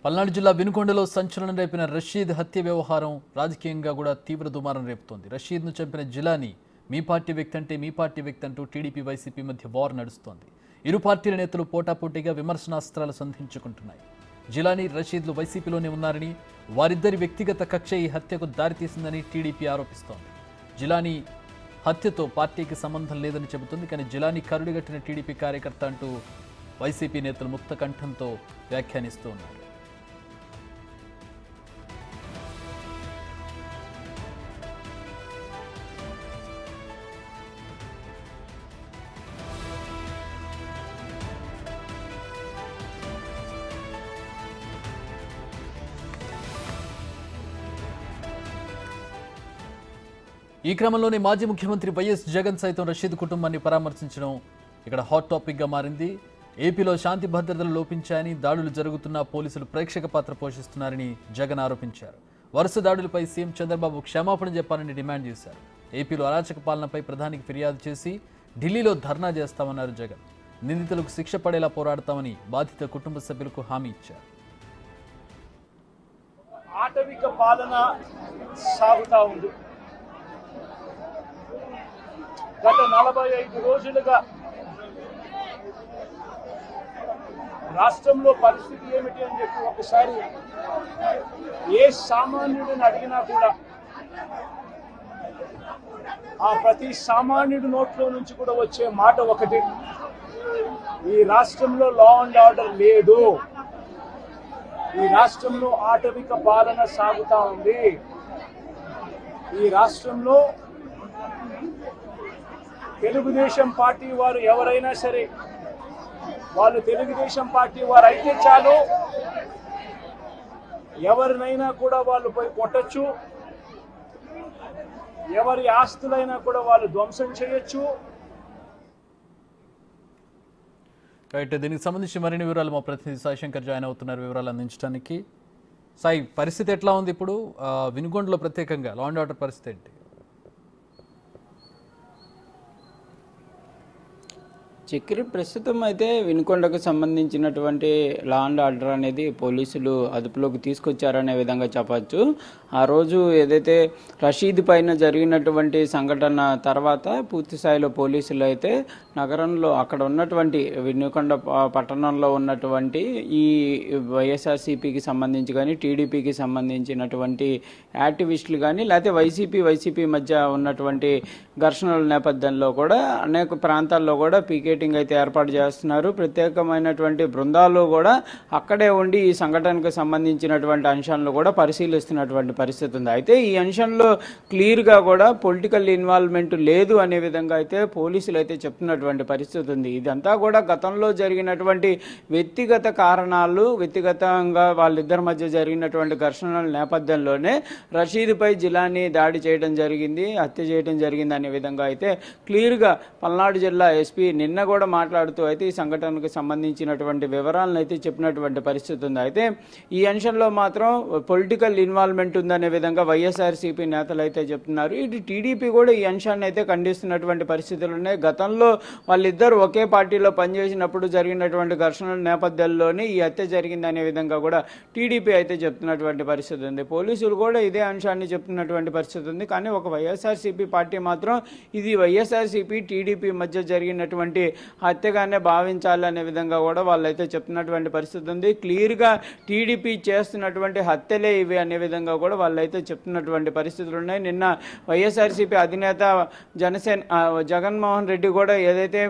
పల్నాడు జిల్లా వినుకొండలో సంచలనం రేపిన రషీద్ హత్య వ్యవహారం రాజకీయంగా కూడా తీవ్ర దుమారం రేపుతోంది. రషీద్ను చంపిన జిలానీ మీ పార్టీ వ్యక్తి అంటూ టీడీపీ వైసీపీ మధ్య వార్ నడుస్తోంది. ఇరు పార్టీల నేతలు పోటాపోటీగా విమర్శనాస్త్రాలు సంధించుకుంటున్నాయి. జిలానీ, రషీద్లు వైసీపీలోనే ఉన్నారని, వారిద్దరి వ్యక్తిగత కక్ష ఈ హత్యకు దారితీసిందని టీడీపీ ఆరోపిస్తోంది. జిలానీ హత్యతో పార్టీకి సంబంధం లేదని చెబుతుంది. కానీ జిలానీ కరుడుగట్టిన టీడీపీ కార్యకర్త అంటూ వైసీపీ నేతలు ముక్త కంఠంతో వ్యాఖ్యానిస్తూ ఉన్నారు. ఈ క్రమంలోనే మాజీ ముఖ్యమంత్రి వైఎస్ జగన్ సైతం రషీద్ కుటుంబాన్ని పరామర్శించడం ఇక్కడ హాట్ టాపిక్గా మారింది. ఏపీలో శాంతి భద్రతలు లోపించాయని, దాడులు జరుగుతున్నా పోలీసులు ప్రేక్షక పాత్ర పోషిస్తున్నారని జగన్ ఆరోపించారు. వరుస దాడులపై సీఎం చంద్రబాబు క్షమాపణ చెప్పాలని డిమాండ్ చేశారు. ఏపీలో అరాచక పాలనపై ప్రధానికి ఫిర్యాదు చేసి ఢిల్లీలో ధర్నా చేస్తామన్నారు జగన్. నిందితులకు శిక్ష పడేలా పోరాడతామని బాధిత కుటుంబ సభ్యులకు హామీ ఇచ్చారు. ఆటవిక పాలన సాగుతా ఉంది. గత 45 రోజులుగా రాష్ట్రంలో పరిస్థితి ఏమిటి అని చెప్పి ఒకసారి ఏ సామాన్యుడిని అడిగినా కూడా ఆ ప్రతి సామాన్యుడి నోట్లో నుంచి కూడా వచ్చే మాట ఒకటి: ఈ రాష్ట్రంలో లా అండ్ ఆర్డర్ లేదు, ఈ రాష్ట్రంలో ఆటవిక పాలన సాగుతా ఉంది, ఈ రాష్ట్రంలో తెలుగుదేశం పార్టీ వారు ఎవరైనా సరే వాళ్ళు తెలుగుదేశం పార్టీ వారు అయితే చాలు, ఎవరినైనా కూడా వాళ్ళు పోయి కొట్టచ్చు, ఎవరి ఆస్తులైనా కూడా వాళ్ళు ధ్వంసం చేయొచ్చు. రైట్, దీనికి సంబంధించి మరిన్ని వివరాలు మా ప్రతినిధి సాయి శంకర్ జాయిన్ అవుతున్నారు వివరాలు అందించడానికి. సాయి, పరిస్థితి ఎట్లా ఉంది ఇప్పుడు వినుకొండలో, ప్రత్యేకంగా లా అండ్ ఆర్డర్ పరిస్థితి ఏంటి? చక్రి, ప్రస్తుతం అయితే వినుకొండకు సంబంధించినటువంటి లా అండ్ ఆర్డర్ అనేది పోలీసులు అదుపులోకి తీసుకొచ్చారనే విధంగా చెప్పచ్చు. ఆ రోజు ఏదైతే రషీద్ పైన జరిగినటువంటి సంఘటన తర్వాత పూర్తి స్థాయిలో పోలీసులు అయితే నగరంలో అక్కడ ఉన్నటువంటి వినుకొండ పట్టణంలో ఉన్నటువంటి ఈ వైఎస్ఆర్సీపీకి సంబంధించి కానీ టీడీపీకి సంబంధించినటువంటి యాక్టివిస్టులు కానీ లేకపోతే వైసీపీ మధ్య ఉన్నటువంటి ఘర్షణల నేపథ్యంలో కూడా అనేక ప్రాంతాల్లో కూడా పికెటింగ్ అయితే ఏర్పాటు చేస్తున్నారు. ప్రత్యేకమైనటువంటి బృందాలు కూడా అక్కడే ఉండి ఈ సంఘటనకు సంబంధించినటువంటి అంశాలను కూడా పరిశీలిస్తున్నటువంటి పరిస్థితి ఉంది. అయితే ఈ అంశంలో క్లియర్గా కూడా పొలిటికల్ ఇన్వాల్వ్మెంట్ లేదు అనే విధంగా అయితే పోలీసులు అయితే చెప్తున్నటువంటి పరిస్థితి ఉంది. ఇదంతా కూడా గతంలో జరిగినటువంటి వ్యక్తిగత కారణాలు, వ్యక్తిగతంగా వాళ్ళిద్దరి మధ్య జరిగినటువంటి ఘర్షణల నేపథ్యంలోనే రషీద్పై జిలానీ దాడి చేయడం జరిగింది, హత్య చేయడం జరిగింది అనే విధంగా అయితే క్లియర్గా పల్నాడు జిల్లా ఎస్పీ నిన్న కూడా మాట్లాడుతూ అయితే ఈ సంఘటనకు సంబంధించినటువంటి వివరాలను అయితే చెప్పినటువంటి పరిస్థితి ఉంది. అయితే ఈ అంశంలో మాత్రం పొలిటికల్ ఇన్వాల్వ్మెంట్ ఉందనే విధంగా వైఎస్ఆర్సీపీ నేతలు అయితే చెప్తున్నారు. ఇటు టీడీపీ కూడా ఈ అంశాన్ని అయితే ఖండిస్తున్నటువంటి పరిస్థితులు ఉన్నాయి. గతంలో వాళ్ళిద్దరు ఒకే పార్టీలో పనిచేసినప్పుడు జరిగినటువంటి ఘర్షణల నేపథ్యంలోనే ఈ హత్య జరిగింది అనే విధంగా కూడా టీడీపీ అయితే చెప్తున్నటువంటి పరిస్థితి ఉంది. పోలీసులు కూడా ఇదే అంశాన్ని చెప్తున్నటువంటి పరిస్థితి ఉంది. కానీ ఒక వైఎస్ఆర్సీపీ పార్టీ మాత్రం ఇది వైఎస్ఆర్సీపీ టీడీపీ మధ్య జరిగినటువంటి హత్యగానే భావించాలి అనే విధంగా కూడా వాళ్ళైతే చెప్తున్నటువంటి పరిస్థితి ఉంది. క్లియర్గా టీడీపీ చేస్తున్నటువంటి హత్యలే ఇవి అనే విధంగా కూడా వాళ్ళైతే చెప్తున్నటువంటి పరిస్థితులు ఉన్నాయి. నిన్న వైఎస్ఆర్సీపీ అధినేత జగన్మోహన్ రెడ్డి కూడా ఏదైతే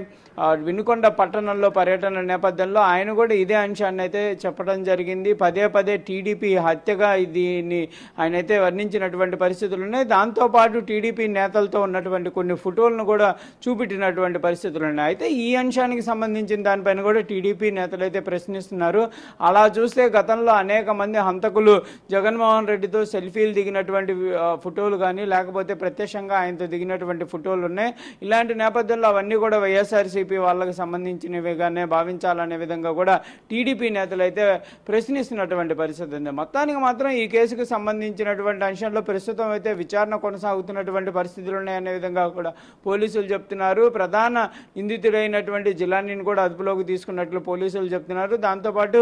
వినుకొండ పట్టణంలో పర్యటన నేపథ్యంలో ఆయన కూడా ఇదే అంశాన్ని అయితే చెప్పడం జరిగింది. పదే టీడీపీ హత్యగా దీన్ని ఆయన అయితే వర్ణించినటువంటి పరిస్థితులు ఉన్నాయి. దాంతోపాటు టీడీపీ నేతలతో ఉన్నటువంటి కొన్ని ఫోటోలను కూడా చూపెట్టినటువంటి పరిస్థితులు ఉన్నాయి. అయితే ఈ అంశానికి సంబంధించిన దానిపైన కూడా టీడీపీ నేతలు అయితే ప్రశ్నిస్తున్నారు. అలా చూస్తే గతంలో అనేక మంది హంతకులు జగన్మోహన్ రెడ్డితో సెల్ఫీలు దిగినటువంటి ఫోటోలు కానీ లేకపోతే ప్రత్యక్షంగా ఆయనతో దిగినటువంటి ఫోటోలు ఉన్నాయి. ఇలాంటి నేపథ్యంలో అవన్నీ కూడా వైఎస్ఆర్సీపీ వాళ్ళకి సంబంధించినవిగానే భావించాలనే విధంగా కూడా టీడీపీ నేతలు అయితే ప్రశ్నిస్తున్నటువంటి పరిస్థితి ఉంది. మొత్తానికి మాత్రం ఈ కేసుకు సంబంధించినటువంటి అంశంలో ప్రస్తుతం అయితే విచారణ కొనసాగుతున్నటువంటి పరిస్థితులు ఉన్నాయనే విధంగా కూడా పోలీసులు చెప్తున్నారు. ప్రధాన నిందితుడు అయినటువంటి జిలానీని కూడా అదుపులోకి తీసుకున్నట్లు పోలీసులు చెప్తున్నారు. దాంతోపాటు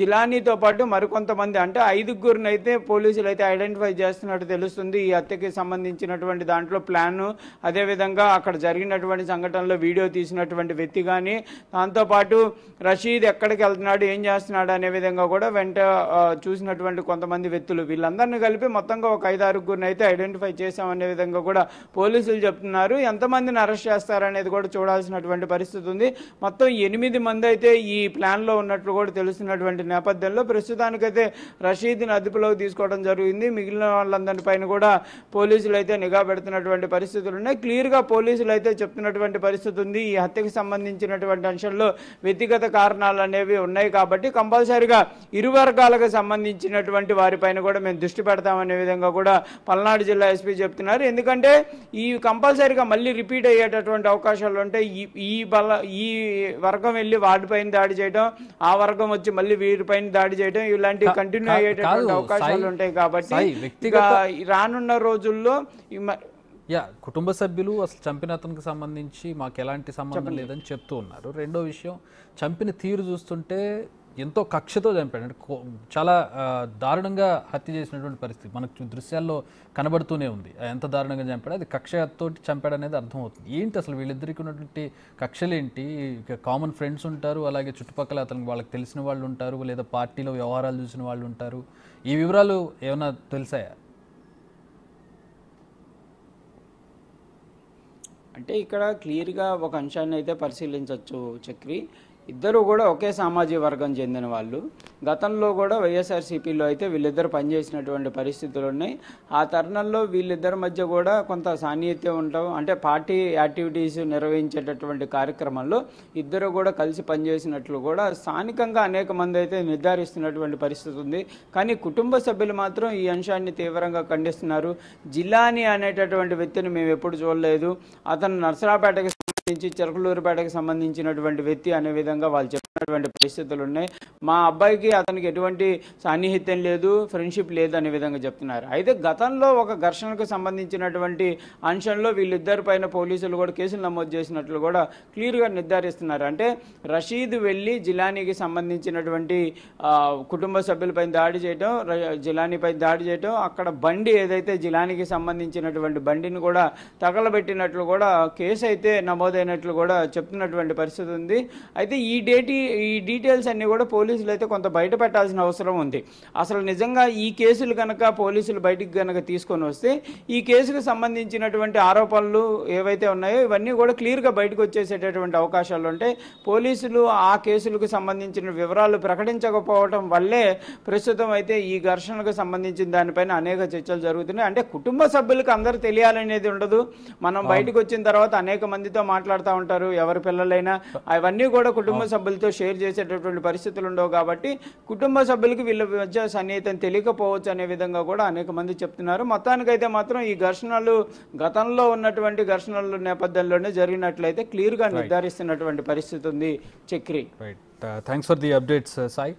జిలానీతో పాటు మరికొంతమంది అంటే 5గురిని అయితే పోలీసులు అయితే ఐడెంటిఫై చేస్తున్నట్టు తెలుస్తుంది. ఈ హత్యకి సంబంధించినటువంటి దాంట్లో ప్లాను, అదేవిధంగా అక్కడ జరిగినటువంటి సంఘటనలో వీడియో తీసినటువంటి వ్యక్తి కానీ, దాంతోపాటు రషీద్ ఎక్కడికి వెళ్తున్నాడు, ఏం చేస్తున్నాడు అనే విధంగా కూడా వెంట చూసినటువంటి కొంతమంది వ్యక్తులు, వీళ్ళందరినీ కలిపి మొత్తంగా ఒక 5-6గురిని అయితే ఐడెంటిఫై చేశామనే విధంగా కూడా పోలీసులు చెప్తున్నారు. ఎంతమందిని అరెస్ట్ చేస్తారనేది కూడా చూడాల్సినటువంటి పరిస్థితి ఉంది. మొత్తం 8 మంది అయితే ఈ ప్లాన్లో ఉన్నట్లు కూడా తెలుస్తున్నటువంటి నేపథ్యంలో ప్రస్తుతానికైతే రషీద్ని అదుపులోకి తీసుకోవడం జరిగింది. మిగిలిన వాళ్ళందరి పైన కూడా పోలీసులు అయితే నిఘా పెడుతున్నటువంటి పరిస్థితులు ఉన్నాయి. క్లియర్గా పోలీసులు అయితే చెప్తున్నటువంటి పరిస్థితి ఉంది. ఈ హత్యకు సంబంధించినటువంటి అంశంలో వ్యక్తిగత కారణాలు అనేవి ఉన్నాయి కాబట్టి కంపల్సరిగా ఇరు వర్గాలకు సంబంధించినటువంటి వారిపైన కూడా మేము దృష్టి పెడతామనే విధంగా కూడా పల్నాడు జిల్లా ఎస్పీ చెప్తున్నారు. ఎందుకంటే ఈ కంపల్సరిగా మళ్ళీ రిపీట్ అయ్యేటటువంటి అవకాశాలు ఉంటాయి. ఈ వర్గం వెళ్ళి వాడిపైన దాడి చేయడం, ఆ వర్గం వచ్చి మళ్ళీ వీరిపైన దాడి చేయడం, ఇలాంటి కంటిన్యూ అయ్యేటటువంటి అవకాశాలు ఉంటాయి కాబట్టి రానున్న రోజుల్లో కుటుంబ సభ్యులు అసలు చంపిన అతనికి సంబంధించి మాకు ఎలాంటి సంబంధం లేదని చెప్తూ ఉన్నారు. రెండో విషయం, చంపిన తీరు చూస్తుంటే ఎంతో కక్షతో చంపాడు, అంటే చాలా దారుణంగా హత్య చేసినటువంటి పరిస్థితి మనకు దృశ్యాల్లో కనబడుతూనే ఉంది. ఎంత దారుణంగా చంపాడు, అది కక్షతో చంపాడు అనేది అర్థమవుతుంది. ఏంటి అసలు వీళ్ళిద్దరికి ఉన్నటువంటి కక్షలేంటి? కామన్ ఫ్రెండ్స్ ఉంటారు, అలాగే చుట్టుపక్కల అతనికి వాళ్ళకి తెలిసిన వాళ్ళు ఉంటారు, లేదా పార్టీలో వ్యవహారాలు చూసిన వాళ్ళు ఉంటారు. ఈ వివరాలు ఏమైనా తెలిసాయా? అంటే ఇక్కడ క్లియర్గా ఒక అంశాన్ని అయితే పరిశీలించవచ్చు చక్రి. ఇద్దరు కూడా ఒకే సామాజిక వర్గం చెందిన వాళ్ళు. గతంలో కూడా వైఎస్ఆర్సీపీలో అయితే వీళ్ళిద్దరు పనిచేసినటువంటి పరిస్థితులు ఉన్నాయి. ఆ తరుణంలో వీళ్ళిద్దరి మధ్య కూడా కొంత సాన్నిహిత్యం ఉండటం, అంటే పార్టీ యాక్టివిటీస్ నిర్వహించేటటువంటి కార్యక్రమంలో ఇద్దరు కూడా కలిసి పనిచేసినట్లు కూడా స్థానికంగా అనేక మంది అయితే నిర్ధారిస్తున్నటువంటి పరిస్థితి ఉంది. కానీ కుటుంబ సభ్యులు మాత్రం ఈ అంశాన్ని తీవ్రంగా ఖండిస్తున్నారు. జిలానీ అనేటటువంటి వ్యక్తిని మేము ఎప్పుడు చూడలేదు, అతను నర్సరాపేటకి సంబంధించి చెరకులూరుపేటకి సంబంధించినటువంటి వ్యక్తి అనే విధంగా వాళ్ళు చెప్పినటువంటి పరిస్థితులు ఉన్నాయి. మా అబ్బాయికి అతనికి ఎటువంటి సాన్నిహిత్యం లేదు, ఫ్రెండ్షిప్ లేదు అనే విధంగా చెప్తున్నారు. అయితే గతంలో ఒక ఘర్షణకు సంబంధించినటువంటి అంశంలో వీళ్ళిద్దరి పైన పోలీసులు కూడా కేసులు నమోదు చేసినట్లు కూడా క్లియర్గా నిర్ధారిస్తున్నారు. అంటే రషీద్ వెళ్ళి జిలానీకి సంబంధించినటువంటి కుటుంబ సభ్యులపైన దాడి చేయడం, జిలానీపై దాడి చేయడం, అక్కడ బండి ఏదైతే జిలానీకి సంబంధించినటువంటి బండిని కూడా తగలబెట్టినట్లు కూడా కేసు అయితే నమోదైనట్లు కూడా చెప్తున్నటువంటి పరిస్థితి ఉంది. అయితే ఈ డీటెయిల్స్ అన్ని కూడా పోలీసులు అయితే కొంత బయట పెట్టాల్సిన అవసరం ఉంది. అసలు నిజంగా ఈ కేసులు కనుక పోలీసులు బయటికి కనుక తీసుకొని వస్తే ఈ కేసుకు సంబంధించినటువంటి ఆరోపణలు ఏవైతే ఉన్నాయో ఇవన్నీ కూడా క్లియర్గా బయటకు వచ్చేసేటటువంటి అవకాశాలు ఉంటాయి. పోలీసులు ఆ కేసులకు సంబంధించిన వివరాలు ప్రకటించకపోవడం వల్లే ప్రస్తుతం అయితే ఈ ఘర్షణకు సంబంధించిన దానిపైన అనేక చర్చలు జరుగుతున్నాయి. అంటే కుటుంబ సభ్యులకు అందరూ తెలియాలనేది ఉండదు. మనం బయటకు వచ్చిన తర్వాత అనేక మందితో మాట్లాడుతూ ఉంటారు, ఎవరి పిల్లలైనా అవన్నీ కూడా కుటుంబ సభ్యులతో షేర్ చేసేటటువంటి పరిస్థితులు ఉండవు. కాబట్టి కుటుంబ సభ్యులకు వీళ్ళ మధ్య సన్నిహితం తెలియకపోవచ్చు అనే విధంగా కూడా అనేక మంది చెప్తున్నారు. మొత్తానికైతే మాత్రం ఈ ఘర్షణలు గతంలో ఉన్నటువంటి ఘర్షణల నేపథ్యంలోనే జరిగినట్లయితే క్లియర్గా నిర్ధారిస్తున్నటువంటి పరిస్థితి ఉంది Chakri. Thanks for the updates Sai.